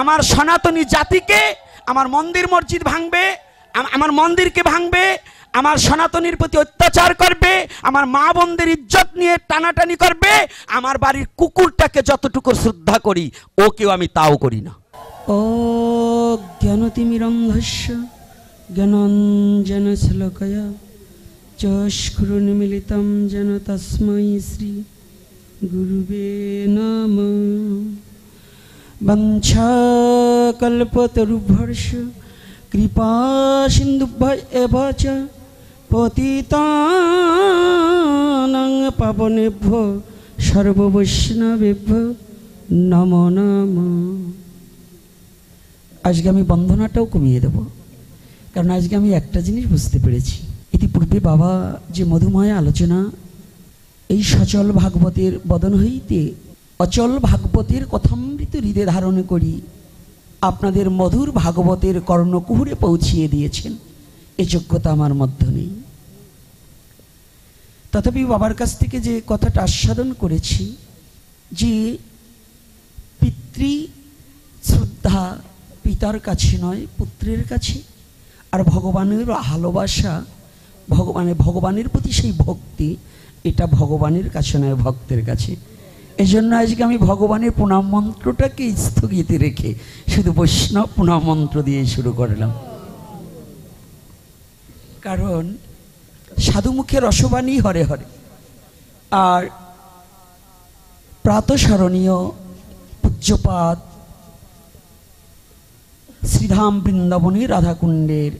আমার সনাতনী জাতিকে, আমার মন্দির মসজিদ ভাঙবে, আমার মন্দিরকে ভাঙবে, আমার সনাতনীর প্রতি অত্যাচার করবে, আমার মা বোনদের ইজ্জত নিয়ে টানাটানি করবে, আমার বাড়ির কুকুরটাকে যতটুকু শ্রদ্ধা করি ওকেও আমি তাও করি না। ও জ্ঞানতিমিরন্ধস্য জ্ঞানাঞ্জন শ্লোকয়া চক্ষুর্মিলিতং যেন তস্मै শ্রী গুরুবে নমঃ। বঞ্ছাকল্পতরুভ্যশ্চ কৃপা সিন্ধুভ্য এব চ পতিতানাং পাবনেভ্যো সর্ববৈষ্ণবেভ্যো নমো নমঃ। আজকে আমি বন্দনাটাও কমিয়ে দেব, কারণ আজকে আমি একটা জিনিস বুঝতে পেরেছি। ইতিপূর্বে বাবা যে মধুময় আলোচনা, এই সচল ভাগবতের বদন হইতে অচল ভাগবতের কথামৃত হৃদয়ে ধারণ করি আপনাদের মধুর ভাগবতের কর্ণকুহরে পৌঁছিয়ে দিয়েছেন, এ যোগ্যতা আমার মধ্যে নেই। তথাপি বাবার কাছ থেকে যে কথাটা আস্বাদন করেছি, যে পিতৃ শ্রদ্ধা পিতার কাছে নয় পুত্রের কাছে, আর ভগবানের ভালোবাসা, ভগবানের প্রতি সেই ভক্তি, এটা ভগবানের কাছে নয় ভক্তের কাছে। এই জন্য আজকে আমি ভগবানের প্রণাম মন্ত্রটাকে স্থগিত রেখে শুধু বৈষ্ণব প্রণাম মন্ত্র দিয়ে শুরু করলাম। কারণ সাধুমুখে রসবাণী হরে হরে, আর প্রাতঃস্মরণীয় পূজ্যপাদ শ্রীধাম বৃন্দাবনের রাধাকুণ্ডের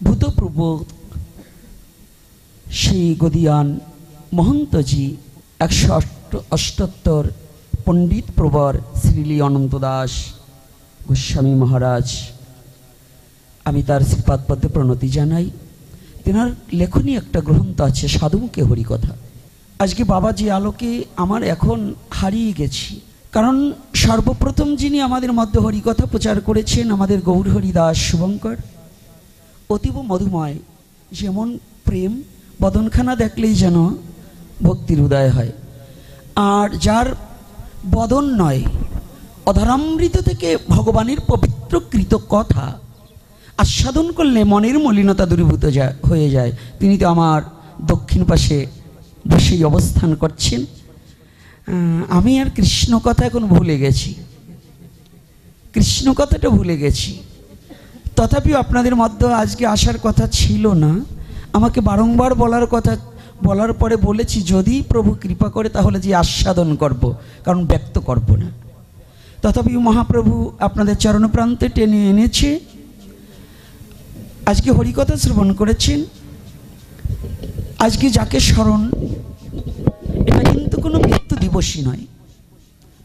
ভূতপূর্ব সেই গদিয়ান মহন্তজি 178 পণ্ডিত প্রবর শ্রীলি অনন্ত দাস গোস্বামী মহারাজ, আমি তার শ্রীপাদপদ্মে প্রণতি জানাই। তেনার লেখনী একটা গ্রন্থ আছে সাধুমুখে হরিকথা। আজকে বাবা যে আলোকে আমার এখন হারিয়ে গেছি, কারণ সর্বপ্রথম যিনি আমাদের মধ্যে হরিকথা প্রচার করেছেন আমাদের গৌর হরিদাস শুভঙ্কর, অতীব মধুময়, যেমন প্রেম বদনখানা দেখলেই যেন ভক্তির উদয় হয়। আর যার বদন নয়, অধরামৃত থেকে ভগবানের পবিত্র কৃত কথা আস্বাদন করলে মনের মলিনতা দূরীভূত হয়ে যায়। তিনি তো আমার দক্ষিণ পাশে বসেই অবস্থান করছেন। আমি আর কৃষ্ণ কথা এখন ভুলে গেছি, কৃষ্ণ কথাটা ভুলে গেছি। তথাপিও আপনাদের মধ্যে আজকে আসার কথা ছিল না, আমাকে বারংবার বলার পরে বলেছি যদি প্রভু কৃপা করে তাহলে যে আস্বাদন করব, কারণ ব্যক্ত করব না। তথাপি মহাপ্রভু আপনাদের চরণপ্রান্তে টেনে এনেছে। আজকে হরিকথা শ্রবণ করেছেন, আজকে যাকে স্মরণ, এটা কিন্তু কোনো মৃত্যু দিবসই নয়।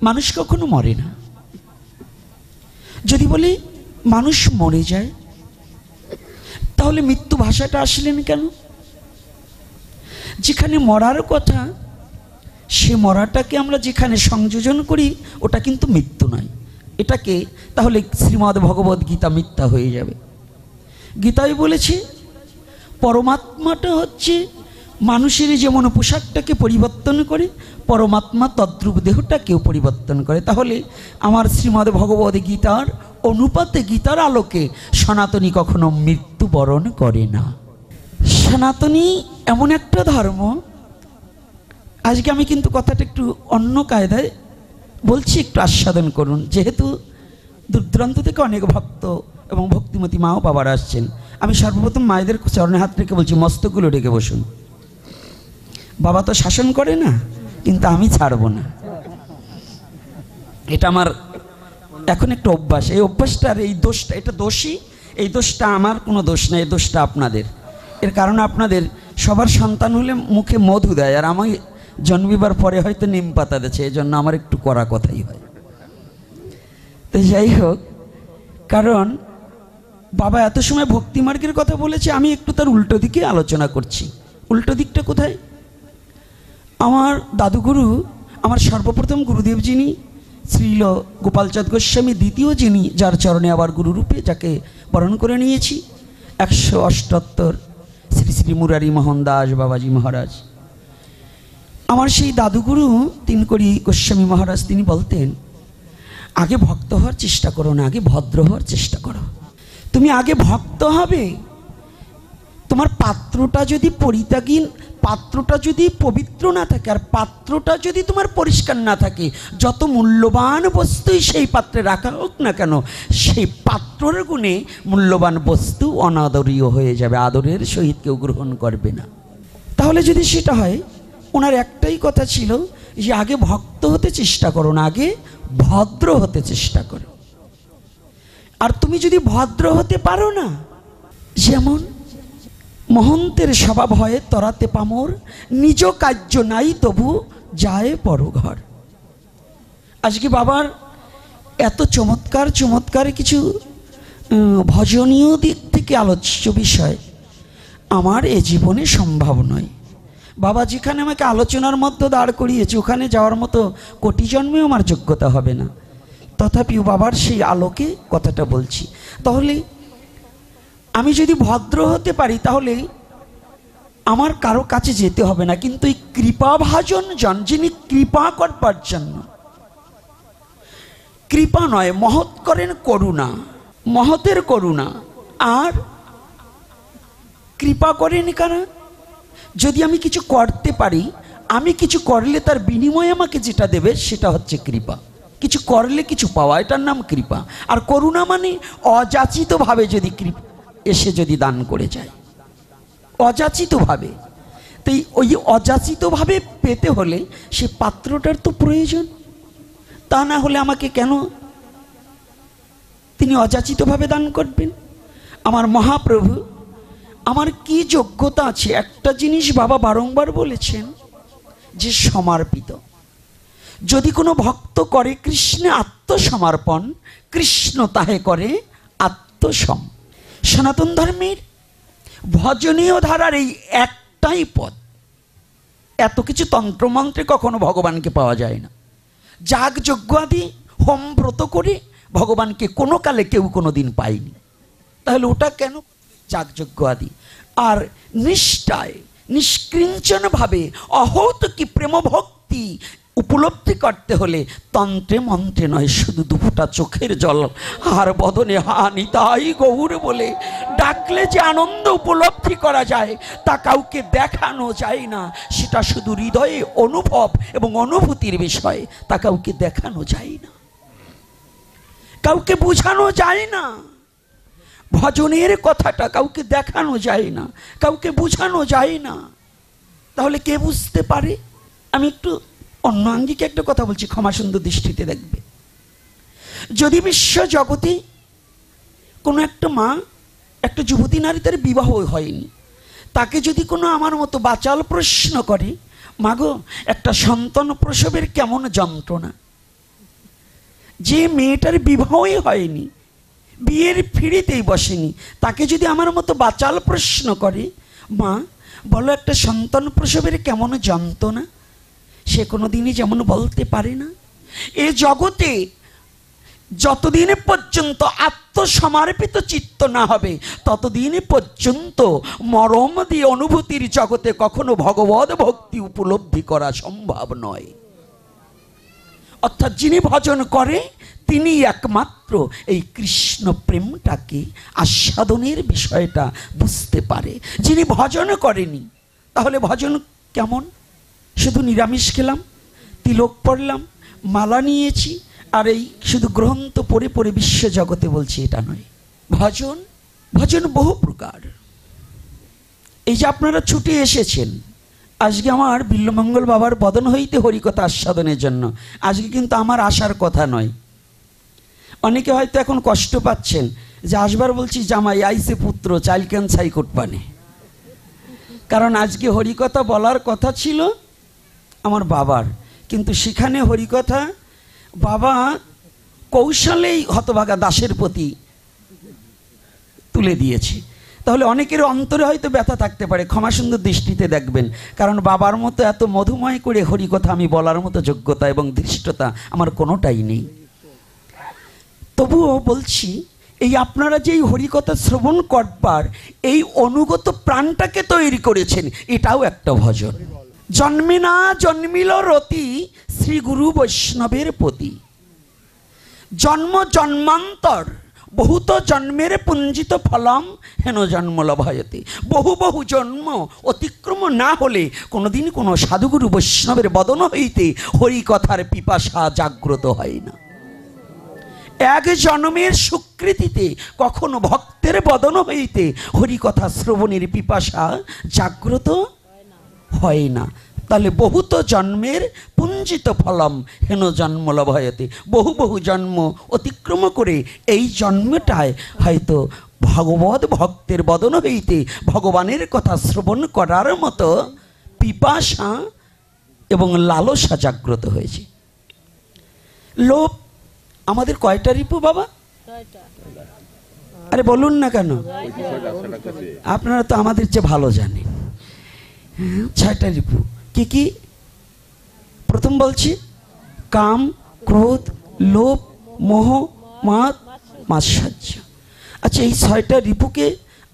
মানুষ কখনো মরে না। যদি বলি মানুষ মরে যায়, তাহলে মৃত্যু ভাষাটা আসলেন কেন? যেখানে মরার কথা, সে মরাটাকে আমরা যেখানে সংযোজন করি ওটা কিন্তু মৃত্যু নয়। এটাকে তাহলে শ্রীমদ্ ভগবদ গীতা মিথ্যা হয়ে যাবে। গীতায় বলেছে পরমাত্মাটা হচ্ছে মানুষের যেমন পোশাকটাকে পরিবর্তন করে, পরমাত্মা তদ্রূপ দেহটাকেও পরিবর্তন করে। তাহলে আমার শ্রীমদ্ ভগবদ গীতার অনুপাতে, গীতার আলোকে সনাতনী কখনো মৃত্যুবরণ করে না। সনাতনী এমন একটা ধর্ম, আজকে আমি কিন্তু কথাটা একটু অন্য কায়দায় বলছি, একটু আস্বাদন করুন। যেহেতু দূর দূরান্ত থেকে অনেক ভক্ত এবং ভক্তিমতী মাও বাবার আসছেন, আমি সর্বপ্রথম মায়েদের চরণে হাত রেখে বলছি মস্তকগুলো রেখে বসুন। বাবা তো শাসন করে না, কিন্তু আমি ছাড়ব না। এটা আমার এখন একটা অভ্যাস। এই অভ্যাসটার এই দোষটা, এটা দোষী, এই দোষটা আমার কোনো দোষ নেই, এই দোষটা আপনাদের। এর কারণ আপনাদের সবার সন্তান হলে মুখে মধু দেয়, আর আমি জন্মিবার পরে হয়তো নিম পাতা দিচ্ছে, এই জন্য আমার একটু কড়া কথাই হয়। তো যাই হোক, কারণ বাবা এত সময় ভক্তিমার্গের কথা বলেছে, আমি একটু তার উল্টো দিকে আলোচনা করছি। উল্টো দিকটা কোথায়? আমার দাদুগুরু, আমার সর্বপ্রথম গুরুদেব যিনি শ্রীল গোপালচাঁদ গোস্বামী, দ্বিতীয় যিনি যার চরণে আবার গুরুরূপে যাকে বরণ করে নিয়েছি, 178 শ্রী শ্রী মুরারি মোহন দাস বাবাজি মহারাজ। আমার সেই দাদুগুরু তিনকড়ি গোস্বামী মহারাজ, তিনি বলতেন আগে ভক্ত হওয়ার চেষ্টা করো না, আগে ভদ্র হওয়ার চেষ্টা করো। তুমি আগে ভক্ত হবে, তোমার পাত্রটা যদি পরিত্যাগী, পাত্রটা যদি পবিত্র না থাকে, আর পাত্রটা যদি তোমার পরিষ্কার না থাকে, যত মূল্যবান বস্তুই সেই পাত্রে রাখা হোক না কেন, সেই পাত্রের গুণে মূল্যবান বস্তু অনাদরীয় হয়ে যাবে, আদরের সহিত কেউ গ্রহণ করবে না। তাহলে যদি সেটা হয়, ওনার একটাই কথা ছিল যে আগে ভক্ত হতে চেষ্টা করো না, আগে ভদ্র হতে চেষ্টা করো। আর তুমি যদি ভদ্র হতে পারো না, যেমন মহন্তের স্বভাব হয় তরাতে পামর, নিজ কার্য নাই তবু যায় পরঘর। আজকে বাবার এত চমৎকার চমৎকার কিছু ভজনীয় দিক থেকে আলোচ্য বিষয় আমার এ জীবনে সম্ভব নয়। বাবা যেখানে আমাকে আলোচনার মধ্যে দাঁড় করিয়েছে, ওখানে যাওয়ার মতো কোটি জন্মেও আমার যোগ্যতা হবে না, তথাপিও বাবার সেই আলোকে কথাটা বলছি। তাহলে আমি যদি ভদ্র হতে পারি, তাহলে আমার কারো কাছে যেতে হবে না, কিন্তু এই কৃপাভাজন জন, যিনি কৃপা করবার জন্য, কৃপা নয় মহৎ করেন করুণা, মহতের করুণা, আর কৃপা করেন কারা? যদি আমি কিছু করতে পারি, আমি কিছু করলে তার বিনিময়ে আমাকে যেটা দেবে সেটা হচ্ছে কৃপা। কিছু করলে কিছু পাওয়া, এটার নাম কৃপা। আর করুণা মানে অযাচিতভাবে যদি কৃপা এসে যদি দান করে যায়, অযাচিতভাবে। তো ওই অযাচিতভাবে পেতে হলে সে পাত্রটার তো প্রয়োজন, তা না হলে আমাকে কেন তিনি অযাচিতভাবে দান করবেন? আমার মহাপ্রভু, আমার কি যোগ্যতা আছে? একটা জিনিস বাবা বারংবার বলেছেন যে সমর্পিত। যদি কোনো ভক্ত করে কৃষ্ণে আত্মসমর্পণ, কৃষ্ণ তাহে করে আত্মসম। সনাতন ধর্মের ভজনীয় ধারার এই একটাই পদ। এত কিছু তন্ত্রমন্ত্রে কখনো ভগবানকে পাওয়া যায় না। যাগ যজ্ঞ আদি হোম ব্রত করে ভগবানকে কোনো কালে কেউ কোনো দিন পায়নি। তাহলে ওটা কেন যাগযজ্ঞ আদি? আর নিষ্ঠায় নিষ্কৃঞ্চনভাবে অহৌতুকি প্রেম ভক্তি উপলব্ধি করতে হলে তন্ত্রে মন্ত্রে নয়, শুধু দুফোঁটা চোখের জল আর বদনে হা নিতাই গৌর বলে ডাকলে যে আনন্দ উপলব্ধি করা যায়, তা কাউকে দেখানো যায় না। সেটা শুধু হৃদয়ে অনুভব এবং অনুভূতির বিষয়, তা কাউকে দেখানো যায় না, কাউকে বোঝানো যায় না। ভজনের কথাটা কাউকে দেখানো যায় না, কাউকে বোঝানো যায় না। তাহলে কে বুঝতে পারে? আমি একটু অন্য আঙ্গিকে একটা কথা বলছি, ক্ষমা সুন্দর দৃষ্টিতে দেখবে। যদি বিশ্ব জগতে কোনো একটা মা, একটা যুবতী নারী, তার বিবাহ হয়নি, তাকে যদি কোনো আমার মতো বাচাল প্রশ্ন করে, মাগো একটা সন্তান প্রসবের কেমন যন্ত্রণা, যে মেয়েটার বিবাহই হয়নি, বিয়ের ফিরিতেই বসেনি, তাকে যদি আমার মতো বাচাল প্রশ্ন করে, মা বলো একটা সন্তান প্রসবের কেমন যন্ত্রণা, সে কোনো দিনই যেমন বলতে পারে না। এ জগতে যতদিন পর্যন্ত আত্মসমর্পিত চিত্ত না হবে, ততদিন পর্যন্ত মরম দিয়ে অনুভূতির জগতে কখনো ভগবদ ভক্তি উপলব্ধি করা সম্ভব নয়। অর্থাৎ যিনি ভজন করে তিনি একমাত্র এই কৃষ্ণ প্রেমটাকে আস্বাদনের বিষয়টা বুঝতে পারে। যিনি ভজন করেনি, তাহলে ভজন কেমন? শুধু নিরামিষ খেলাম, তিলক পড়লাম, মালা নিয়েছি, আর এই শুধু গ্রন্থ পড়ে পড়ে বিশ্ব জগতে বলছি, এটা নয়। ভজন, ভজন বহু প্রকার। এই যে আপনারা ছুটে এসেছেন আজকে আমার বিল্বমঙ্গল বাবার বদন হইতে হরিকথা আস্বাদনের জন্য, আজকে কিন্তু আমার আসার কথা নয়। অনেকে হয়তো এখন কষ্ট পাচ্ছেন যে আসবার বলছি জামাই আইসে পুত্র চাইল কেন ছাই কোটপানে, কারণ আজকে হরিকথা বলার কথা ছিল আমার বাবার, কিন্তু সেখানে হরিকথা বাবা কৌশলেই হতভাগা দাসের প্রতি তুলে দিয়েছে। তাহলে অনেকের অন্তরে হয়তো ব্যথা থাকতে পারে, ক্ষমা সুন্দর দৃষ্টিতে দেখবেন, কারণ বাবার মতো এত মধুময় করে হরিকথা আমি বলার মতো যোগ্যতা এবং ধৃষ্টতা আমার কোনোটাই নেই। তবুও বলছি, এই আপনারা যেই হরিকথা শ্রবণ করবার এই অনুগত প্রাণটাকে তৈরি করেছেন, এটাও একটা ভজন। জন্মে না জন্মিল রতি শ্রী গুরু বৈষ্ণবের প্রতি, জন্ম জন্মান্তর বহুত জন্মের পুঞ্জিত ফলম হেন জন্ম লভয়তে। বহু বহু জন্ম অতিক্রম না হলে কোনোদিন কোনো সাধুগুরু বৈষ্ণবের বদন হইতে হরিকথার পিপাসা জাগ্রত হয় না। এক জন্মের স্বীকৃতিতে কখনো ভক্তের বদন হইতে হরিকথা শ্রবণের পিপাসা জাগ্রত হয় না। তাহলে বহুত জন্মের পুঞ্জিত ফলম হেন জন্ম লভয়তে। বহু বহু জন্ম অতিক্রম করে এই জন্মটায় হয়তো ভগবত ভক্তের বদন হইতে ভগবানের কথা শ্রবণ করার মতো পিপাসা এবং লালসা জাগ্রত হয়েছে। লোভ আমাদের কয়টা রিপু বাবা? আরে বলুন না কেন, আপনারা তো আমাদের চেয়ে ভালো জানেন। 6টা রিপু কি কি? প্রথম বলছি কাম, ক্রোধ, লোভ, মোহ, মাদ, মাৎসর্য। আচ্ছা, এই 6টা রিপুকে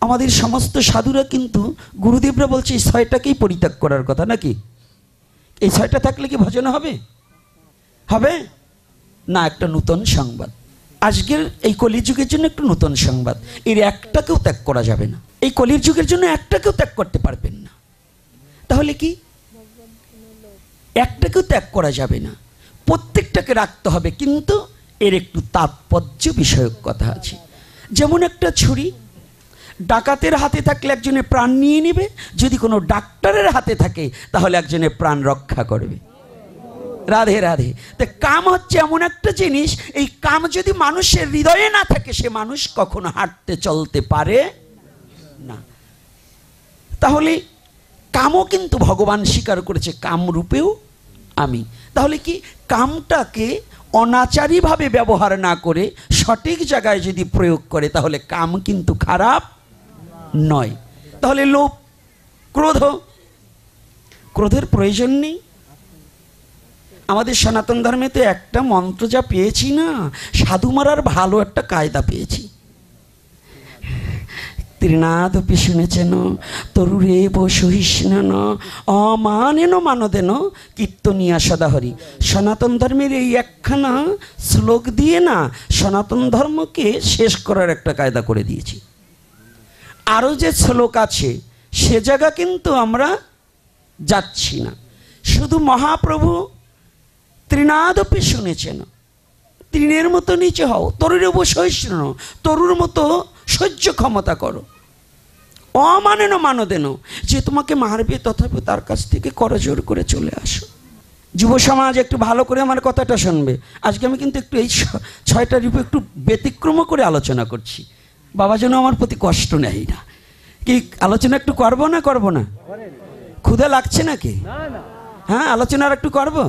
আমাদের সমস্ত সাধুরা কিন্তু গুরুদেবরা বলছে এই 6টাকেই পরিত্যাগ করার কথা, নাকি? এই 6টা থাকলে কি ভজন হবে? হবে না। একটা নূতন সংবাদ আজকের এই কলির যুগের জন্য, একটু নূতন সংবাদ। এর একটাকেও ত্যাগ করা যাবে না। এই কলির যুগের জন্য একটাকেও ত্যাগ করতে পারবেন না। তাহলে কি? একটাকেও ত্যাগ করা যাবে না, প্রত্যেকটাকে রাখতে হবে। কিন্তু এর একটু তাৎপর্য বিষয়ক কথা আছে। যেমন একটা ছুরি ডাকাতের হাতে থাকলে একজনের প্রাণ নিয়ে নেবে, যদি কোনো ডাক্তারের হাতে থাকে তাহলে একজনের প্রাণ রক্ষা করবে। রাধে রাধে। তো কাম হচ্ছে এমন একটা জিনিস, এই কাম যদি মানুষের হৃদয়ে না থাকে সে মানুষ কখনো হাঁটতে চলতে পারে না। তাহলে কামও কিন্তু ভগবান স্বীকার করেছে, কাম রূপেও আমি। তাহলে কি কামটাকে অনাচারীভাবে ব্যবহার না করে সঠিক জায়গায় যদি প্রয়োগ করে তাহলে কাম কিন্তু খারাপ নয়। তাহলে লোভ, ক্রোধ, ক্রোধের প্রয়োজন নেই। আমাদের সনাতন ধর্মে তো একটা মন্ত্র যা পেয়েছি না, সাধু মারার ভালো একটা কায়দা পেয়েছি। ত্রিনাদপি শুনেছেন তরুরে বসহিষ্ণন অমানেন মানদেন কীর্তনিয়া সদাহরি। সনাতন ধর্মের এই একখানা শ্লোক দিয়ে না সনাতন ধর্মকে শেষ করার একটা কায়দা করে দিয়েছি। আরও যে শ্লোক আছে সে জায়গা কিন্তু আমরা যাচ্ছি না। শুধু মহাপ্রভু ত্রিনাদপি শুনেছেন, তৃণের মতো নিচে হও, তরুরে বসহিষ্ণন, তরুর মতো সহ্য ক্ষমতা করো, অমানেন মানদেন, যে তোমাকে মারবে তথাপি তার কাছ থেকে করজোর করে চলে আসো। যুব সমাজ একটু ভালো করে আমার কথাটা শুনবে। আজকে আমি কিন্তু একটু এই 6টা রিপু একটু ব্যতিক্রম করে আলোচনা করছি। বাবা যেন আমার প্রতি কষ্ট নেই না। কি আলোচনা একটু করবো না করবো না? ক্ষুধা লাগছে নাকি? হ্যাঁ, আলোচনা আর একটু করবো।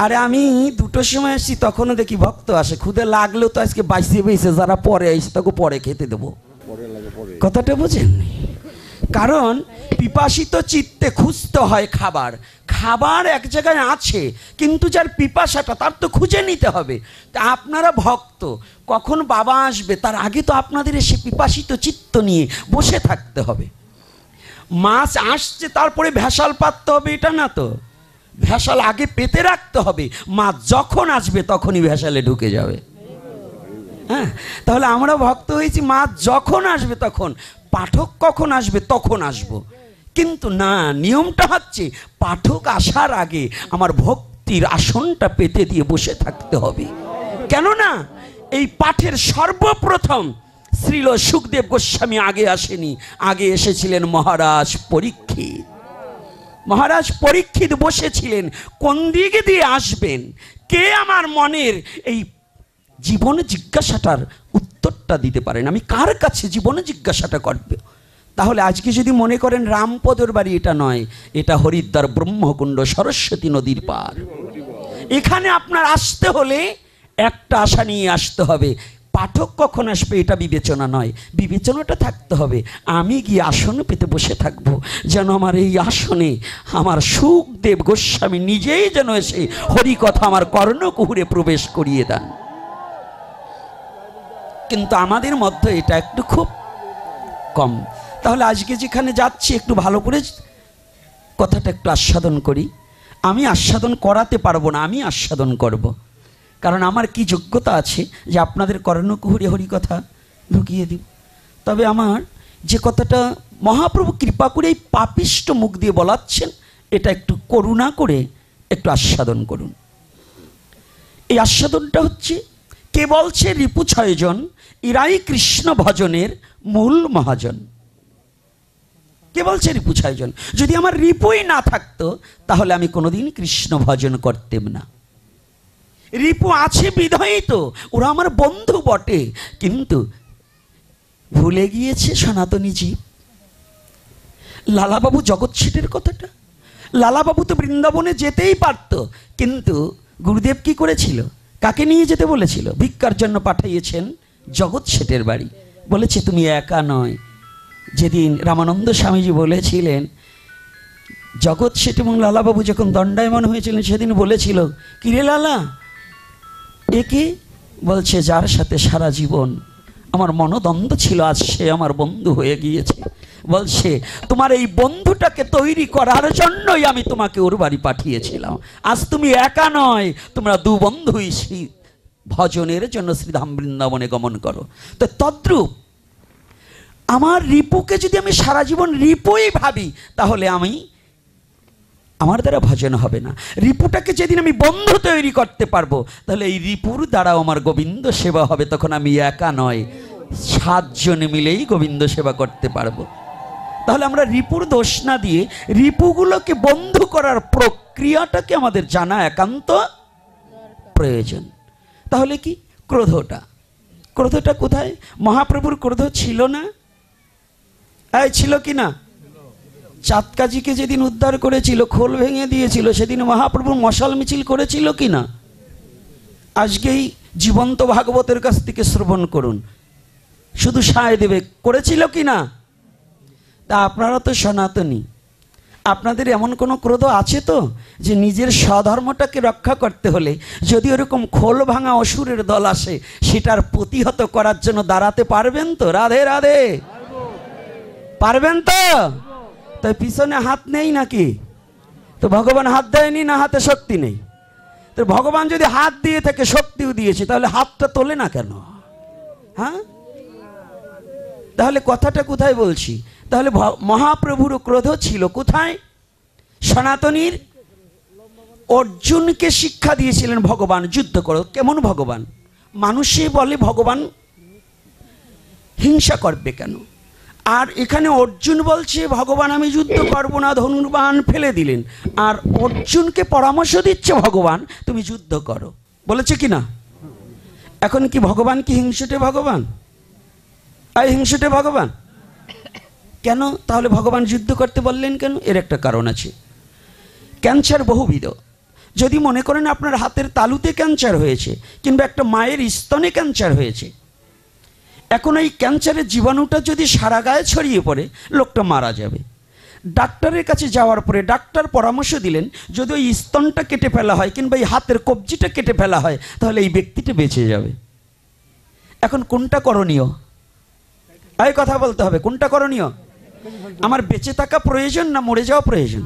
আরে আমি 2টোর সময় আসছি, তখনও দেখি ভক্ত আসে। ক্ষুধা লাগলেও তো আজকে বাইসে বেসে যারা পরে আসছে তাকে পরে খেতে দেবো। কথাটা বোঝেন? কারণ পিপাসিত চিত্তে খুঁজতে হয় খাবার। খাবার এক জায়গায় আছে, কিন্তু যার পিপাসাটা তার তো খুঁজে নিতে হবে। তা আপনারা ভক্ত, কখন বাবা আসবে তার আগে তো আপনাদের এসে পিপাসিত চিত্ত নিয়ে বসে থাকতে হবে। মাছ আসছে তারপরে ভেসাল পাততে হবে এটা না তো, ভেসাল আগে পেতে রাখতে হবে। মাছ যখন আসবে তখনই ভেসালে ঢুকে যাবে। হ্যাঁ, তাহলে আমরা ভক্ত হয়েছি মাছ যখন আসবে তখন, পাঠক কখন আসবে তখন আসবো। কিন্তু না, নিয়মটা হচ্ছে পাঠক আসার আগে আমার ভক্তির আসনটা পেতে দিয়ে বসে থাকতে হবে। কেননা এই পাঠের সর্বপ্রথম শ্রীল সুখদেব গোস্বামী আগে আসেনি, আগে এসেছিলেন মহারাজ পরীক্ষিত। মহারাজ পরীক্ষিত বসেছিলেন কোন দিকে দিয়ে আসবেন, কে আমার মনের এই জীবনে জিজ্ঞাসাটার উত্তরটা দিতে পারেন, আমি কার কাছে জীবনে জিজ্ঞাসাটা করবে। তাহলে আজকে যদি মনে করেন রামপদর বাড়ি, এটা নয়, এটা হরিদ্বার ব্রহ্মকুণ্ড সরস্বতী নদীর পার। এখানে আপনার আসতে হলে একটা আশা নিয়ে আসতে হবে, পাঠক কখন আসবে এটা বিবেচনা নয়, বিবেচনাটা থাকতে হবে আমি গিয়ে আসন পেতে বসে থাকবো, যেন আমার এই আসনে আমার সুখদেব গোস্বামী নিজেই যেন এসে হরিকথা আমার কর্ণকুহুরে প্রবেশ করিয়ে দেন। কিন্তু আমাদের মধ্যে এটা একটু খুব কম। তাহলে আজকে যেখানে যাচ্ছি একটু ভালো করে কথাটা একটু আস্বাদন করি। আমি আস্বাদন করাতে পারবো না, আমি আস্বাদন করব। কারণ আমার কি যোগ্যতা আছে যে আপনাদের কর্ণকুহরে হরি কথা ঢুকিয়ে দিব। তবে আমার যে কথাটা মহাপ্রভু কৃপা করে এই পাপিষ্ট মুখ দিয়ে বলাচ্ছেন, এটা একটু করুণা করে একটু আস্বাদন করুন। এই আস্বাদনটা হচ্ছে, কে বলছে রিপু 6 জন, ইরাই কৃষ্ণ ভজনের মূল মহাজন। কে বলছে রিপু 6 জন? যদি আমার রিপুই না থাকতো তাহলে আমি কোনোদিন কৃষ্ণ ভজন করতেম না। রিপু আছে বিধায়ী তো ওরা আমার বন্ধু বটে, কিন্তু ভুলে গিয়েছে সনাতনী জীব। লালাবাবু জগৎ শেঠের কথাটা, লালাবাবু তো বৃন্দাবনে যেতেই পারত, কিন্তু গুরুদেব কি করেছিল? কাকে নিয়ে যেতে বলেছিল? ভিক্ষার জন্য পাঠিয়েছেন জগৎ শেঠের বাড়ি। বলেছে তুমি একা নয়। যেদিন রামানন্দ স্বামীজি বলেছিলেন, জগৎ শেঠ এবং লালাবাবু যখন দণ্ডায়মান হয়েছিলেন সেদিন বলেছিল, কিরে লালা একে? বলছে যার সাথে সারা জীবন আমার মনোদ্বন্দ্ব ছিল, আজ সে আমার বন্ধু হয়ে গিয়েছে। বলছে তোমার এই বন্ধুটাকে তৈরি করার জন্যই আমি তোমাকে ওর বাড়ি পাঠিয়েছিলাম। আজ তুমি একা নয়, তোমরা 2 বন্ধুই শ্রী ভজনের জন্য শ্রীধাম বৃন্দাবনে গমন করো। তো তদ্রূপ আমার রিপুকে যদি আমি সারা জীবন রিপুই ভাবি, তাহলে আমার দ্বারা ভজন হবে না। রিপুটাকে যেদিন আমি বন্ধু তৈরি করতে পারবো, তাহলে এই রিপুর দ্বারাও আমার গোবিন্দ সেবা হবে। তখন আমি একা নয়, 7 জন মিলেই গোবিন্দ সেবা করতে পারবো। তাহলে আমরা রিপুর দোষ না দিয়ে রিপুগুলোকে বন্ধু করার প্রক্রিয়াটাকে আমাদের জানা একান্ত প্রয়োজন। তাহলে কি ক্রোধটা কোথায়? মহাপ্রভুর ক্রোধ ছিল না? ছিল কি না? চাঁদকাজিকে যেদিন উদ্ধার করেছিল, খোল ভেঙে দিয়েছিল, সেদিন মহাপ্রভু মশাল মিছিল করেছিল কি না? আজকেই জীবন্ত ভাগবতের কাছ থেকে শ্রবণ করুন, শুধু সায় দেবে, করেছিল কি না? তা আপনারা তো সনাতনী, আপনাদের এমন কোনো ক্রোধ আছে তো যে নিজের স্বধর্মটাকে রক্ষা করতে হলে যদি ওরকম খোল ভাঙা অসুরের দল আসে, সেটার প্রতিহত করার জন্য দাঁড়াতে পারবেন তো? রাধে রাধে, পারবেন তো? তাই পিছনে হাত নেই নাকি? তো ভগবান হাত দেয়নি না হাতে শক্তি নেই? তো ভগবান যদি হাত দিয়ে থাকে, শক্তিও দিয়েছে, তাহলে হাতটা তোলে না কেন? হ্যাঁ, তাহলে কথাটা কোথায় বলছি? তাহলে মহাপ্রভুর ক্রোধ ছিল কোথায়? সনাতনীর অর্জুনকে শিক্ষা দিয়েছিলেন ভগবান, যুদ্ধ করো। কেমন ভগবান? মানুষে বলে ভগবান হিংসা করবে কেন? আর এখানে অর্জুন বলছে ভগবান আমি যুদ্ধ করবো না, ধনুর্বাণ ফেলে দিলেন। আর অর্জুনকে পরামর্শ দিচ্ছে ভগবান তুমি যুদ্ধ করো, বলেছে কি না? এখন কি ভগবান কি হিংসুটে ভগবান? হিংসুটে ভগবান কেন? তাহলে ভগবান যুদ্ধ করতে বললেন কেন? এর একটা কারণ আছে। ক্যান্সার বহুবিধ। যদি মনে করেন আপনার হাতের তালুতে ক্যান্সার হয়েছে, কিংবা একটা মায়ের স্তনে ক্যান্সার হয়েছে, এখন এই ক্যান্সারের জীবাণুটা যদি সারা গায়ে ছড়িয়ে পড়ে, লোকটা মারা যাবে। ডাক্তারের কাছে যাওয়ার পরে ডাক্তার পরামর্শ দিলেন যদি ওই স্তনটা কেটে ফেলা হয় কিংবা এই হাতের কবজিটা কেটে ফেলা হয়, তাহলে এই ব্যক্তিটা বেঁচে যাবে। এখন কোনটা করণীয়? এই কথা বলতে হবে, কোনটা করণীয়? আমার বেঁচে থাকা প্রয়োজন না মরে যাওয়া প্রয়োজন?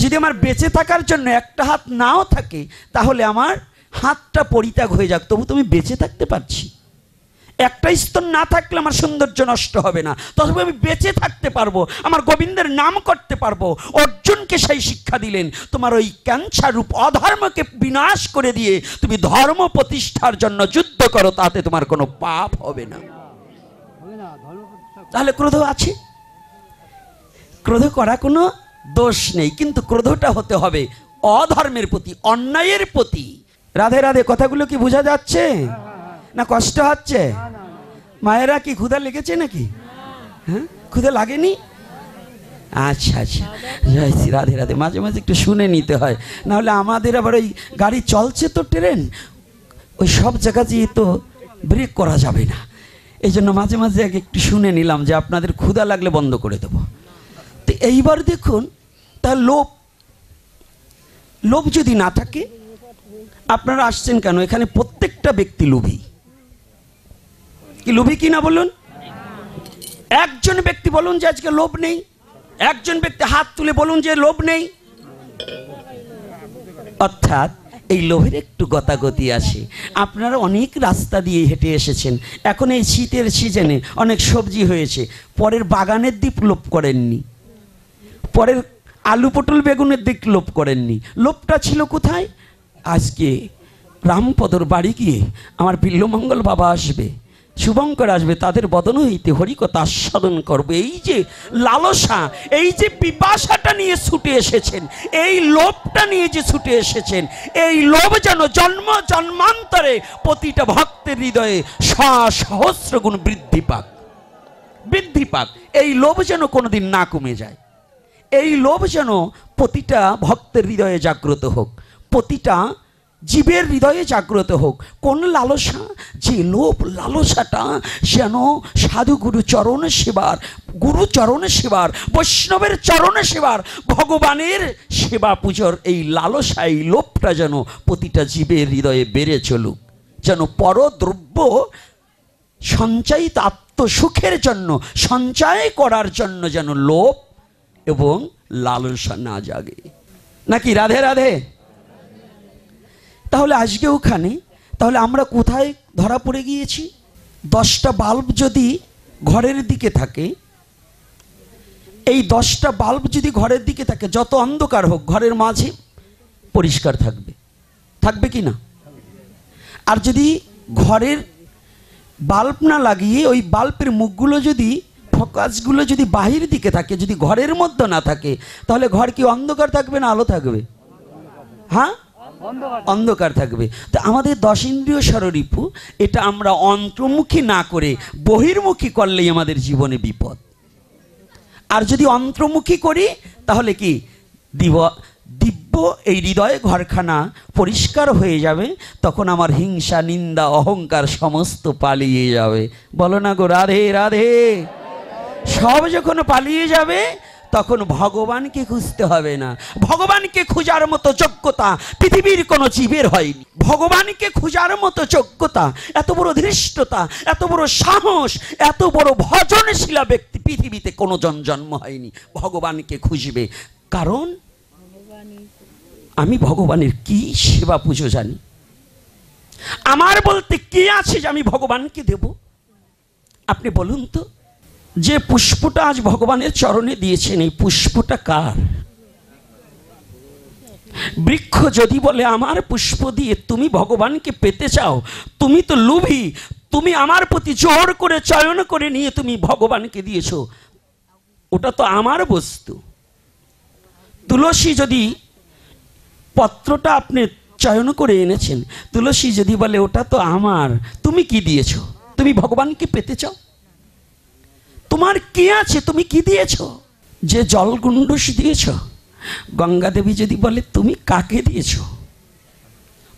যদি আমার বেঁচে থাকার জন্য একটা হাত নাও থাকে, তাহলে আমার হাতটা পরিত্যাগ হয়ে যাক, তবু তুমি বেঁচে থাকতে পারছি। একটা স্তন না থাকলে আমার সৌন্দর্য নষ্ট হবে না, তবে আমি বেঁচে থাকতে পারবো, আমার গোবিন্দের নাম করতে পারবো। অর্জুনকে সেই শিক্ষা দিলেন, তোমার ওই ক্যান্সার রূপ অধর্মকে বিনাশ করে দিয়ে তুমি ধর্ম প্রতিষ্ঠার জন্য যুদ্ধ করো, তাতে তোমার কোনো পাপ হবে না। তাহলে ক্রোধ আছে, ক্রোধ করা কোনো দোষ নেই, কিন্তু ক্রোধটা হতে হবে অধর্মের প্রতি, অন্যায়ের প্রতি। রাধে রাধে, কথাগুলো কি বোঝা যাচ্ছে না কষ্ট হচ্ছে? মায়েরা কি ক্ষুধা লেগেছে নাকি? হ্যাঁ, ক্ষুধা লাগেনি? আচ্ছা আচ্ছা, রাধে রাধে। মাঝে মাঝে একটু শুনে নিতে হয়, নাহলে আমাদের আবার ওই গাড়ি চলছে তো ট্রেন, ওই সব জায়গাতেই তো ব্রেক করা যাবে না। এই জন্য মাঝে মাঝে একটু শুনে নিলাম যে আপনাদের ক্ষুধা লাগলে বন্ধ করে দেবো। তো এইবার দেখুন, তা লোভ যদি না থাকে, আপনারা আসছেন কেন? এখানে প্রত্যেকটা ব্যক্তি লোভী। কি লোভী কি না বলুন? একজন ব্যক্তি বলুন যে আজকে লোভ নেই। একজন ব্যক্তি হাত তুলে বলুন যে লোভ নেই। অর্থাৎ এই লোভের একটু গতাগতি আছে। আপনারা অনেক রাস্তা দিয়ে হেঁটে এসেছেন, এখন এই শীতের সিজনে অনেক সবজি হয়েছে, পরের বাগানের দিক লোভ করেননি, পরের আলু পটল বেগুনের দিক লোভ করেননি। লোভটা ছিল কোথায়? আজকে রামপদর বাড়ি গিয়ে আমার বিল্লমঙ্গল বাবা আসবে, শুভঙ্কর আসবে, তাদের বদন হইতে হরিকথা আস্বাদন করবে। এই যে লালসা, এই যে পিপাসাটা নিয়ে ছুটে এসেছেন, এই লোভটা নিয়ে যে ছুটে এসেছেন, এই লোভ যেন জন্ম জন্মান্তরে প্রতিটা ভক্তের হৃদয়ে সহস্র গুণ বৃদ্ধি পাক, বৃদ্ধি পাক। এই লোভ যেন কোনোদিন না কমে যায়, এই লোভ যেন প্রতিটা ভক্তের হৃদয়ে জাগ্রত হোক, প্রতিটা জীবের হৃদয়ে জাগ্রত হোক। কোন লালসা? যে লোভ লালসাটা যেন সাধু গুরু চরণ সেবার, গুরু চরণ সেবার, বৈষ্ণবের চরণ সেবার, ভগবানের সেবা পুজোর এই লালসা, এই লোভটা যেন প্রতিটা জীবের হৃদয়ে বেড়ে চলুক, যেন পরদ্রব্য সঞ্চয়িত আত্মসুখের জন্য, সঞ্চয় করার জন্য যেন লোভ এবং লালসা না জাগে। নাকি? রাধে রাধে। তাহলে আজকে ওখানে, তাহলে আমরা কোথায় ধরা পড়ে গিয়েছি? 10টা বাল্ব যদি ঘরের দিকে থাকে, এই 10টা বাল্ব যদি ঘরের দিকে থাকে, যত অন্ধকার হোক ঘরের মাঝে পরিষ্কার থাকবে, থাকবে কি না? আর যদি ঘরের বাল্ব না লাগিয়ে ওই বাল্বের মুখগুলো যদি, ফোকাসগুলো যদি বাহির দিকে থাকে, যদি ঘরের মধ্যে না থাকে, তাহলে ঘর কি অন্ধকার থাকবে না আলো থাকবে? হ্যাঁ, অন্ধকার থাকবে। তো আমাদের 10 ইন্দ্রিয় ষড়রিপু, এটা আমরা অন্তর্মুখী না করে বহির্মুখী করলেই আমাদের জীবনে বিপদ। আর যদি অন্তর্মুখী করি তাহলে কি দিব্য এই হৃদয়ে ঘরখানা পরিষ্কার হয়ে যাবে, তখন আমার হিংসা নিন্দা অহংকার সমস্ত পালিয়ে যাবে। বলো না গো রাধে রাধে। সব যখন পালিয়ে যাবে তখন ভগবানকে খুঁজতে হবে না। ভগবানকে খোঁজার মতো যোগ্যতা পৃথিবীর কোনো জীবের হয়নি। ভগবানকে খোঁজার মতো যোগ্যতা, এত বড় ধৃষ্টতা, এত বড় সাহস, এত বড় ভজনশীলা ব্যক্তি পৃথিবীতে কোনো জন্ম হয়নি। ভগবানকে খুঁজবে, কারণ আমি ভগবানের কি সেবা পুজো জানি, আমার বলতে কি আছে যে আমি ভগবানকে দেব? আপনি বলুন তো, যে পুষ্পটা আজ ভগবানের চরণে দিয়েছেন, এই পুষ্পটা কার? বৃক্ষ যদি বলে আমার পুষ্প দিয়ে তুমি ভগবানকে পেতে চাও, তুমি তো লোভী, তুমি আমার প্রতি জোর করে চয়ন করে নিয়ে তুমি ভগবানকে দিয়েছো, ওটা তো আমার বস্তু। তুলসী যদি পত্রটা আপনি চয়ন করে এনেছেন, তুলসী যদি বলে ওটা তো আমার, তুমি কি দিয়েছো? তুমি ভগবানকে পেতে চাও? তোমার কি আছে? তুমি কি দিয়েছো? যে জল গুণ্ডুস দিয়েছ, গঙ্গা দেবী যদি বলে তুমি কাকে দিয়েছো?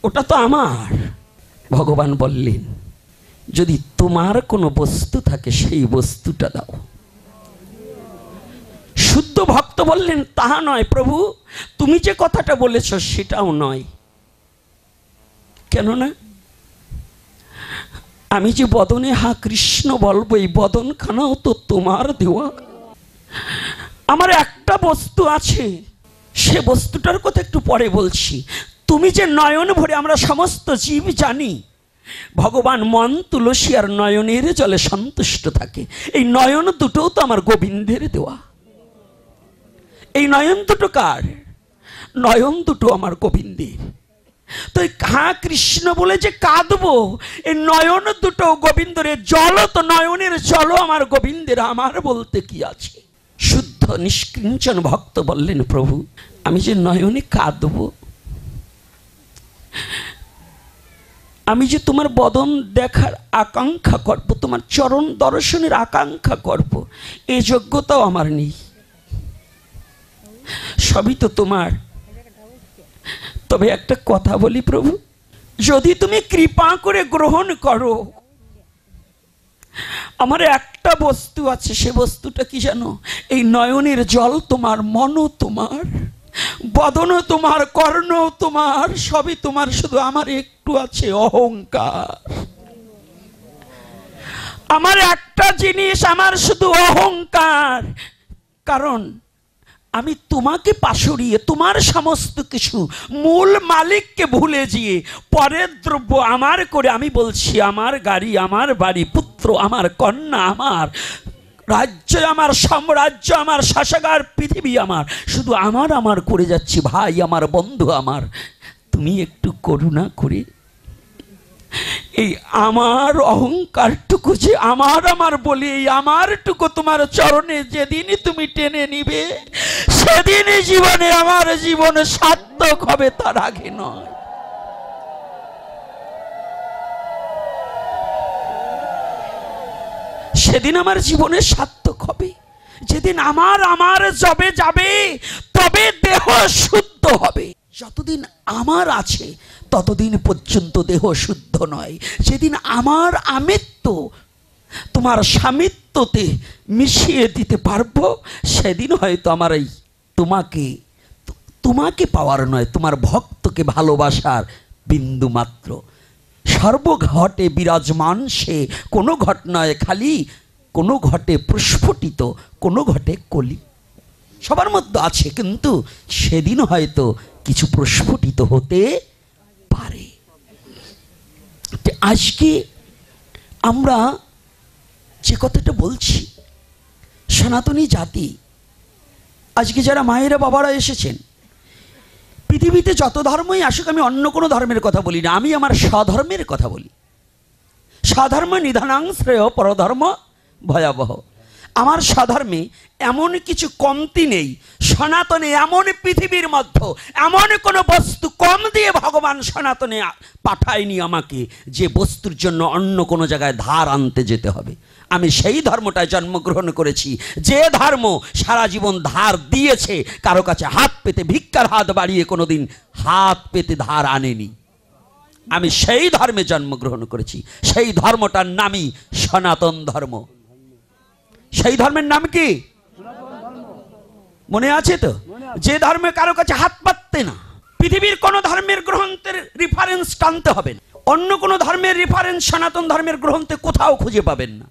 ওটা তো আমার। ভগবান বললেন যদি তোমার কোনো বস্তু থাকে সেই বস্তুটা দাও। শুদ্ধ ভক্ত বললেন তাহা নয় প্রভু, তুমি যে কথাটা বলেছ সেটাও নয়। কেননা আমি যে বদনে হা কৃষ্ণ বলবো, এই বদনখানাও তো তোমার দেওয়া। আমার একটা বস্তু আছে, সে বস্তুটার কথা একটু পরে বলছি। তুমি যে নয়ন ভরে, আমরা সমস্ত জীব জানি ভগবান মন তুলসী আর নয়নের জলে সন্তুষ্ট থাকে। এই নয়ন দুটোও তো আমার গোবিন্দের দেওয়া। এই নয়ন দুটো কার? নয়ন দুটো আমার গোবিন্দের। তো হা কৃষ্ণ বলে যে কাঁদবো, এই নয়ন দুটো গোবিন্দের। জল তো নয়নের জলও আমার গোবিন্দের, আমার বলতে কি আছে? শুদ্ধ নিষ্কিঞ্চন ভক্ত বললেন প্রভু আমি যে নয়নে কাঁদবো, আমি যে তোমার বদন দেখার আকাঙ্ক্ষা করব, তোমার চরণ দর্শনের আকাঙ্ক্ষা করব, এই যোগ্যতাও আমার নেই। সবই তো তোমার। তবে একটা কথা বলি প্রভু, যদি তুমি কৃপা করে গ্রহণ করো, আমার একটা বস্তু আছে, সে বস্তুটা কি জানো? এই নয়নের জল তোমার, মনও তোমার, বদনও তোমার, কর্ণও তোমার, সবই তোমার, শুধু আমার একটু আছে অহংকার। আমার একটা জিনিস, আমার শুধু অহংকার। কারণ আমি তোমাকে পাশরিয়ে তোমার সমস্ত কিছু মূল মালিককে ভুলে গিয়ে পরের দ্রব্য আমার করে আমি বলছি আমার গাড়ি, আমার বাড়ি, পুত্র আমার, কন্যা আমার, রাজ্য আমার, সাম্রাজ্য আমার, শাসকার পৃথিবী আমার, শুধু আমার আমার করে যাচ্ছি। ভাই আমার, বন্ধু আমার, তুমি একটু করুণা করে এই আমার অহংকারটুকু যে আমার আমার বলি, এই আমারটুকু তোমার চরণে যেদিনই তুমি টেনে নিবে সেদিনই জীবনে আমার জীবন সার্থক হবে, তার আগে নয়। সেদিন আমার জীবনে সার্থক হবে যেদিন আমার আমার জবে যাবে, তবে দেহ শুদ্ধ হবে। যতদিন আমার আছে ততদিন পর্যন্ত দেহ শুদ্ধ নয়। যেদিন আমার আমিত্ব তোমার স্বামিত্বতে মিশিয়ে দিতে পারবো, সেদিন হয়তো আমার এই তোমাকে পাওয়ার নয়, তোমার ভক্তকে ভালোবাসার বিন্দু মাত্র। সর্বঘটে বিরাজমান সে, কোনো ঘট নয় খালি, কোনো ঘটে প্রস্ফুটিত, কোনো ঘটে কলি। সবার মধ্যে আছে, কিন্তু সেদিন হয়তো কিছু প্রস্ফুটিত হতে পারে। আজকে আমরা যে কথাটা বলছি, সনাতনী জাতি, আজকে যারা মায়েরা বাবারা এসেছেন, পৃথিবীতে যত ধর্মই আসুক, আমি অন্য কোনো ধর্মের কথা বলি না, আমি আমার স্বধর্মের কথা বলি। স্বধর্ম নিধানাং শ্রেয়, পরধর্ম ভয়াবহ। আমার স্বধর্মে এমন কিছু কমতি নেই। সনাতনে এমন পৃথিবীর মধ্যে এমন কোনো বস্তু কম দিয়ে ভগবান সনাতনে পাঠায়নি আমাকে, যে বস্তুর জন্য অন্য কোনো জায়গায় ধার আনতে যেতে হবে। আমি সেই ধর্মটায় জন্মগ্রহণ করেছি, যে ধর্ম সারা জীবন ধার দিয়েছে, কারো কাছে হাত পেতে, ভিক্ষার হাত বাড়িয়ে কোনোদিন হাত পেতে ধার আনেনি। আমি সেই ধর্মে জন্মগ্রহণ করেছি, সেই ধর্মটার নামই সনাতন ধর্ম। সেই ধর্মের নাম কি মনে আছে তো? যে ধর্মে কারো কাছে হাত পাততে না। পৃথিবীর কোন ধর্মের গ্রন্থের রেফারেন্স টানতে হবে না, অন্য কোন ধর্মের রেফারেন্স সনাতন ধর্মের গ্রন্থে কোথাও খুঁজে পাবেন না।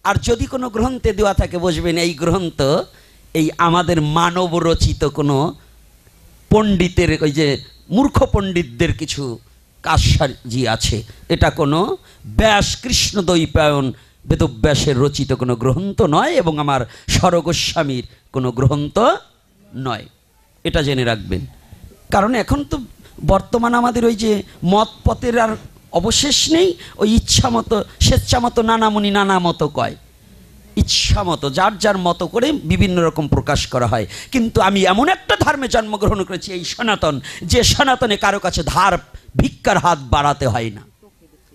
আর যদি কোনো গ্রন্থে দেওয়া থাকে, বুঝবেন এই গ্রন্থ এই আমাদের মানব রচিত কোনো পণ্ডিতের, ওই যে মূর্খ পণ্ডিতদের কিছু কারসাজি আছে। এটা কোনো ব্যাস কৃষ্ণদ্বৈপায়ন বেদব্যাসের রচিত কোনো গ্রন্থ নয়, এবং আমার স্বরগোস্বামীর কোনো গ্রন্থ নয়, এটা জেনে রাখবেন। কারণ এখন তো বর্তমান আমাদের ওই যে মত পথের আর অবশেষ নেই। ওই ইচ্ছা মতো, স্বেচ্ছা মতো, নানামুনি নানা মতো কয়, ইচ্ছা মতো যার যার মতো করে বিভিন্ন রকম প্রকাশ করা হয়। কিন্তু আমি এমন একটা ধর্মে জন্মগ্রহণ করেছি, এই সনাতন, যে সনাতনে কারো কাছে ধার ভিক্ষার হাত বাড়াতে হয় না।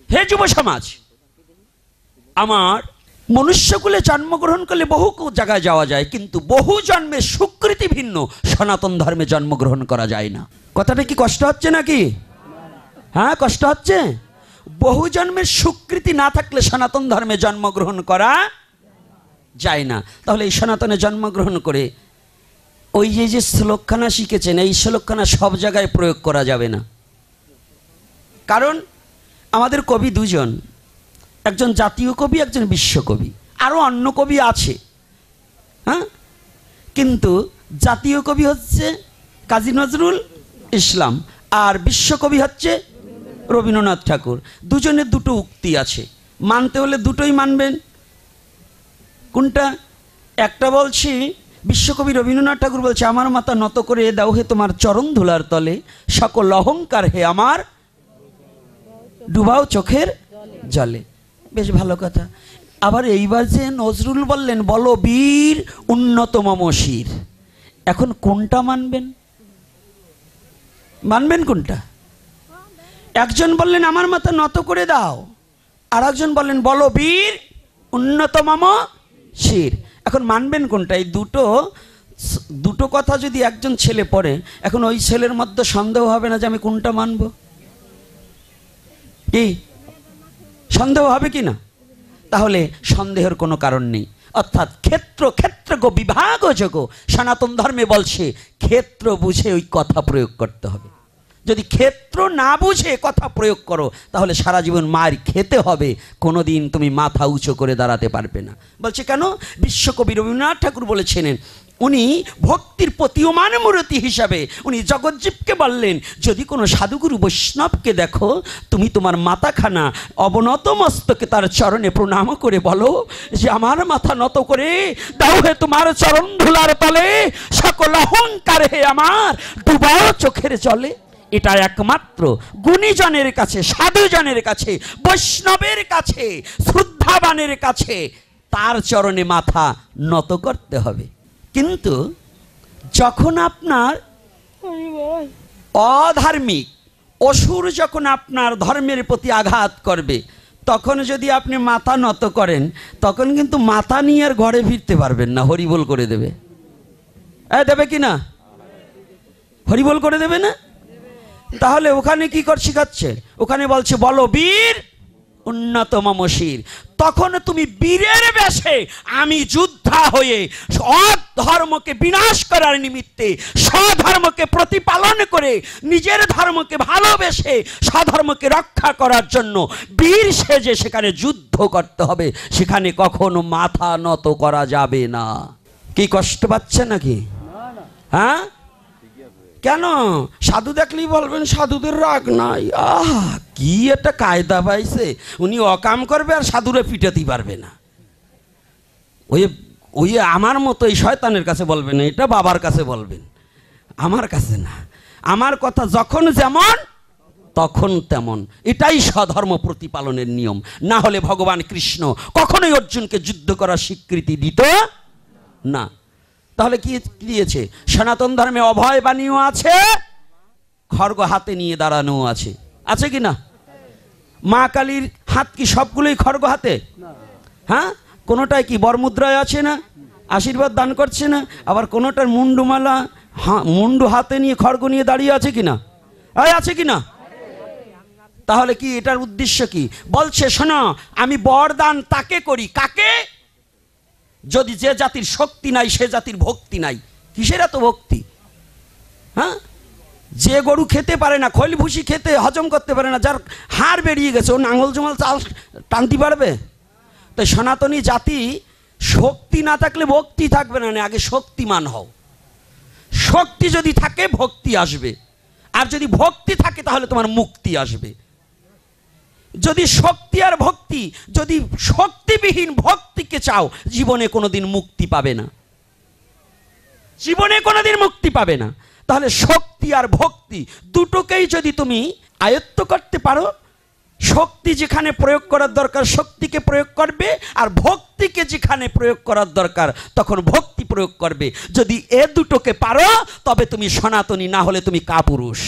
হে যুব সমাজ, আমার মনুষ্যকুলে জন্মগ্রহণ করলে বহু জায়গায় যাওয়া যায়, কিন্তু বহু জন্মের সুকৃতি ভিন্ন সনাতন ধর্মে জন্মগ্রহণ করা যায় না। কথাটা কি কষ্ট হচ্ছে নাকি? হ্যাঁ, কষ্ট হচ্ছে। বহু জন্মের সুকৃতি না থাকলে সনাতন ধর্মে জন্মগ্রহণ করা যায় না। তাহলে এই সনাতনে জন্মগ্রহণ করে ওই যে শ্লোকখানা শিখেছেন, এই শ্লোকখানা সব জায়গায় প্রয়োগ করা যাবে না। কারণ আমাদের কবি দুজন, একজন জাতীয় কবি, একজন বিশ্বকবি, আরও অন্য কবি আছে। হ্যাঁ, কিন্তু জাতীয় কবি হচ্ছে কাজী নজরুল ইসলাম, আর বিশ্বকবি হচ্ছে রবীন্দ্রনাথ ঠাকুর। দুজনের দুটো উক্তি আছে, মানতে হলে দুটোই মানবেন। কোনটা? একটা বলছি, বিশ্বকবি রবীন্দ্রনাথ ঠাকুর বলছে, আমার মাথা নত করে দাও হে তোমার চরণ ধুলার তলে, সকল অহংকার হে আমার ডুবাও চোখের জলে। বেশ ভালো কথা। আবার এইবার যে নজরুল বললেন, বলো বীর উন্নত মম শির। এখন কোনটা মানবেন? মানবেন কোনটা? একজন বললেন আমার মাথা নত করে দাও, আর একজন বললেন বলো বীর উন্নত মম শির। এখন মানবেন কোনটা? এই দুটো কথা যদি একজন ছেলে পড়ে, এখন ওই ছেলের মধ্যে সন্দেহ হবে না যে আমি কোনটা মানব? কি সন্দেহ হবে কি না? তাহলে সন্দেহের কোনো কারণ নেই। অর্থাৎ ক্ষেত্র বিভাগ যোগ, সনাতন ধর্মে বলছে ক্ষেত্র বুঝে ওই কথা প্রয়োগ করতে হবে। যদি ক্ষেত্র না বুঝে কথা প্রয়োগ করো তাহলে সারা জীবন মার খেতে হবে, কোনোদিন তুমি মাথা উঁচু করে দাঁড়াতে পারবে না। বলছে কেন? বিশ্বকবি রবীন্দ্রনাথ ঠাকুর বলেছিলেন, উনি ভক্তির প্রতীয়মান মূর্তি হিসাবে উনি জগজ্জীবকে বললেন, যদি কোনো সাধুগুরু বৈষ্ণবকে দেখো, তুমি তোমার মাথাখানা অবনত মস্তকে তার চরণে প্রণাম করে বলো যে আমার মাথা নত করে দাও হে তোমার চরণ ধুলার তলে, সকল অহংকার হে আমার ডুবাও চোখের জলে। এটা একমাত্র গুণীজনের কাছে, সাধুজনের কাছে, বৈষ্ণবের কাছে, শ্রদ্ধাবানের কাছে তার চরণে মাথা নত করতে হবে। কিন্তু যখন আপনার অধার্মিক অসুর যখন আপনার ধর্মের প্রতি আঘাত করবে, তখন যদি আপনি মাথা নত করেন, তখন কিন্তু মাথা নিয়ে আর ঘরে ফিরতে পারবেন না, হরিবোল করে দেবে। দেবে কি না? হরিবোল করে দেবে না? তাহলে ওখানে কি কর শিখাচ্ছে? ওখানে বলছে বলো বীর উন্নত মম শির। তখন তুমি বীরের বেশে আমি যোদ্ধা হয়ে অধর্মকে বিনাশ করার নিমিত্তে স্বধর্মকে প্রতিপালন করে নিজের ধর্মকে ভালোবেসে স্বধর্মকে রক্ষা করার জন্য বীর সেজে সেখানে যুদ্ধ করতে হবে, সেখানে কখনো মাথা নত করা যাবে না। কি কষ্ট পাচ্ছে নাকি? হ্যাঁ, কেন? সাধু দেখলেই বলবেন সাধুদের রাগ নাই। কি একটা কায়দা পাইছে, উনি অকাম করবে আর সাধুরে পিটাতেই পারবে না। ওই আমার মতো এই শয়তানের কাছে বলবেন, এটা বাবার কাছে বলবেন, আমার কাছে না। আমার কথা যখন যেমন তখন তেমন, এটাই স্বধর্ম প্রতিপালনের নিয়ম। না হলে ভগবান কৃষ্ণ কখনোই অর্জুনকে যুদ্ধ করার স্বীকৃতি দিত না। তাহলে কি দিয়েছে? সনাতন ধর্মে অভয় বাণীও আছে, খড়গ হাতে নিয়ে দাঁড়ানো আছে, আছে কি না? মা কালীর হাত কি সবগুলোই খড়গ হাতে? হ্যাঁ, কোনোটায় কি বরমুদ্রায় আছে না, আশীর্বাদ দান করছে না, আবার কোনোটার মুন্ডুমালা মুন্ডু হাতে নিয়ে খড়গ নিয়ে দাঁড়িয়ে আছে কিনা? আছে কিনা? তাহলে কি এটার উদ্দেশ্য কি? বলছে শোনো, আমি বরদান তাকে করি, কাকে? যদি যে জাতির শক্তি নাই সে জাতির ভক্তি নাই। কিসের এত ভক্তি? হ্যাঁ, যে গরু খেতে পারে না, খৈল ভুসি খেতে হজম করতে পারে না, যার হাড় বেরিয়ে গেছে, ও নাঙল জমাল চাল টানতে পারবে? তাই সনাতনী জাতি শক্তি না থাকলে ভক্তি থাকবে না, আগে শক্তিমান হও। শক্তি যদি থাকে ভক্তি আসবে, আর যদি ভক্তি থাকে তাহলে তোমার মুক্তি আসবে। যদি শক্তি আর ভক্তি, যদি শক্তিবিহীন ভক্তিকে চাও, জীবনে কোনোদিন মুক্তি পাবে না, জীবনে কোনোদিন মুক্তি পাবে না। তাহলে শক্তি আর ভক্তি দুটোকেই যদি তুমি আয়ত্ত করতে পারো, শক্তি যেখানে প্রয়োগ করার দরকার শক্তিকে প্রয়োগ করবে, আর ভক্তিকে যেখানে প্রয়োগ করার দরকার তখন ভক্তি প্রয়োগ করবে। যদি এ দুটোকে পারো তবে তুমি সনাতনী, না হলে তুমি কাপুরুষ।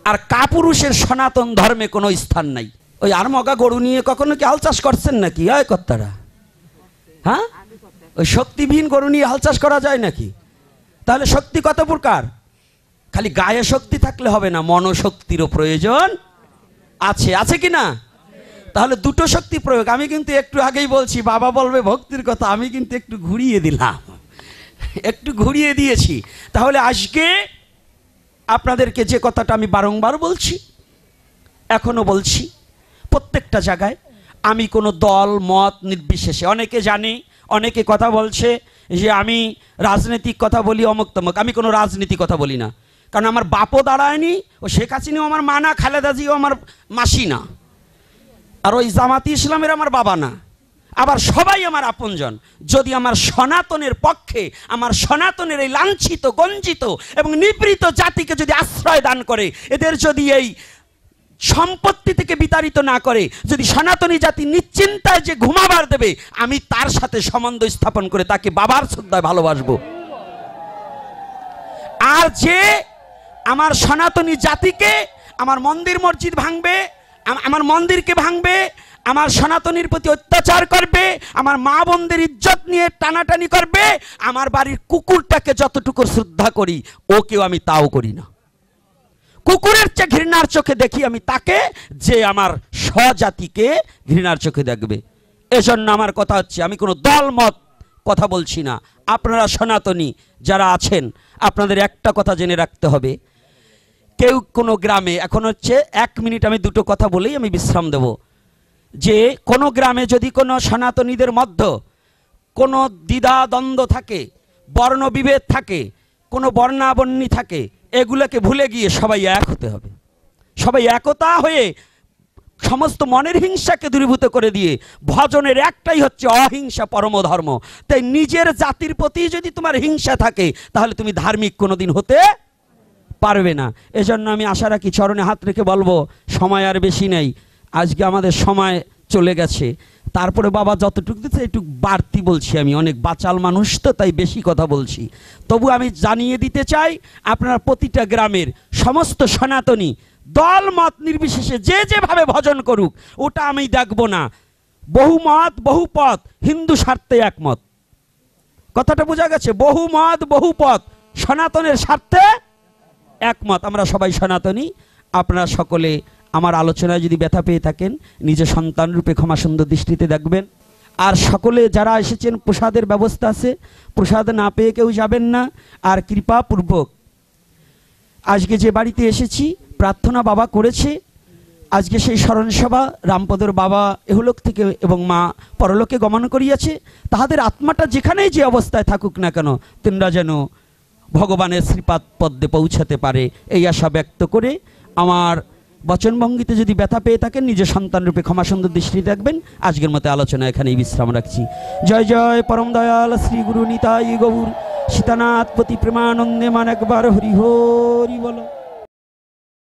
আর কাপুরুষের সনাতন ধর্মে কোনো স্থান নাই। ওই আর মগা গরু নিয়ে কখনো কি হাল চাষ করছেন নাকি ওই কর্তারা? হ্যাঁ, ওই শক্তিবিহীন গরু নিয়ে হাল চাষ করা যায় নাকি? তাহলে শক্তি কত প্রকার? খালি গায়ে শক্তি থাকলে হবে না, মনোশক্তিরও প্রয়োজন আছে, আছে কি না? তাহলে দুটো শক্তি প্রয়োগ। আমি কিন্তু একটু আগেই বলছি, বাবা বলবে ভক্তির কথা, আমি কিন্তু একটু ঘুরিয়ে দিলাম, একটু ঘুরিয়ে দিয়েছি। তাহলে আজকে আপনাদেরকে যে কথাটা আমি বারংবার বলছি, এখনো বলছি, প্রত্যেকটা জায়গায় আমি কোনো দল মত নির্বিশেষে, অনেকে জানে, অনেকে কথা বলছে যে আমি রাজনৈতিক কথা বলি অমুক তমুক। আমি কোনো রাজনীতি কথা বলি না, কারণ আমার বাপও দাঁড়ায়নি, ও শেখ হাসিনাও আমার মা না, খালেদা জিও আমার মাসি না, আর ওই জামাতি ইসলামের আমার বাবা না, আবার সবাই আমার আপনজন। যদি আমার সনাতনের পক্ষে, আমার সনাতনের এই লাঞ্ছিত গঞ্জিত এবং নিপীড়িত জাতিকে যদি আশ্রয় দান করে, এদের যদি এই সম্পত্তি থেকে বিতাড়িত না করে, যদি সনাতনী জাতি নিশ্চিন্তায় যে ঘুমাবার দেবে, আমি তার সাথে সম্বন্ধ স্থাপন করে তাকে বাবার শ্রদ্ধায় ভালোবাসবো। আর যে আমার সনাতনী জাতিকে, আমার মন্দির মসজিদ ভাঙবে, আমার মন্দিরকে ভাঙবে, আমার সনাতনীর প্রতি অত্যাচার করবে, আমার মা বোনদের ইজ্জত নিয়ে টানাটানি করবে, আমার বাড়ির কুকুরটাকে যতটুকু শ্রদ্ধা করি ওকেও আমি তাও করি না। কুকুরের চেয়ে ঘৃণার চোখে দেখি আমি তাকে, যে আমার স্বজাতিকে ঘৃণার চোখে দেখবে। এজন্য আমার কথা হচ্ছে, আমি কোনো দল মত কথা বলছি না। আপনারা সনাতনী যারা আছেন, আপনাদের একটা কথা জেনে রাখতে হবে, কেউ কোনো গ্রামে, এখন হচ্ছে 1 মিনিট আমি দুটো কথা বলেই আমি বিশ্রাম দেব, যে কোনো গ্রামে যদি কোনো সনাতনীদের মধ্যে কোনো দ্বিধা দ্বন্দ্ব থাকে, বর্ণবিভেদ থাকে, কোনো বর্ণাবর্ণী থাকে, এগুলোকে ভুলে গিয়ে সবাই এক হতে হবে। সবাই একতা হয়ে সমস্ত মনের হিংসাকে দূরীভূত করে দিয়ে ভজনের একটাই হচ্ছে অহিংসা পরম ধর্ম। তাই নিজের জাতির প্রতি যদি তোমার হিংসা থাকে তাহলে তুমি ধার্মিক কোনোদিন হতে পারবে না। এজন্য আমি আশা রাখি, চরণে হাত রেখে বলবো, সময় আর বেশি নেই, আজকে আমাদের সময় চলে গেছে। তারপরে বাবা যতটুকু দিচ্ছে একটু বাড়তি বলছি, আমি অনেক বাচাল মানুষ তো তাই বেশি কথা বলছি। তবু আমি জানিয়ে দিতে চাই, আপনার প্রতিটা গ্রামের সমস্ত সনাতনী দল মত নির্বিশেষে যে যেভাবে ভজন করুক, ওটা আমি দেখব না। বহু মত বহু পথ, হিন্দু স্বার্থে একমত। কথাটা বোঝা গেছে? বহু মত বহু পথ, সনাতনের স্বার্থে একমত। আমরা সবাই সনাতনী। আপনারা সকলে আমার আলোচনায় যদি ব্যথা পেয়ে থাকেন, নিজের সন্তান রূপে ক্ষমা সুন্দর দৃষ্টিতে দেখবেন। আর সকলে যারা এসেছেন, প্রসাদের ব্যবস্থা আছে, প্রসাদ না পেয়ে কেউ যাবেন না। আর কৃপাপূর্বক আজকে যে বাড়িতে এসেছি, প্রার্থনা বাবা করেছে, আজকে সেই স্মরণসভা রামপদর বাবা এহলোক থেকে এবং মা পরলোকে গমন করিয়াছে, তাহাদের আত্মাটা যেখানেই যে অবস্থায় থাকুক না কেন, তোমরা যেন ভগবানের শ্রীপাদ পদ্মে পৌঁছাতে পারে, এই আশা ব্যক্ত করে আমার বচনভঙ্গিতে যদি ব্যথা পেয়ে থাকেন, নিজের সন্তান রূপে ক্ষমা সুন্দর দৃষ্টি দেখবেন। আজকের মতো আলোচনা এখানেই বিশ্রাম রাখছি। জয় জয় পরম দয়াল শ্রী গুরু নিতাই গৌর সীতানাথ পতি প্রেমানন্দে মান একবার হরি হরি বলো।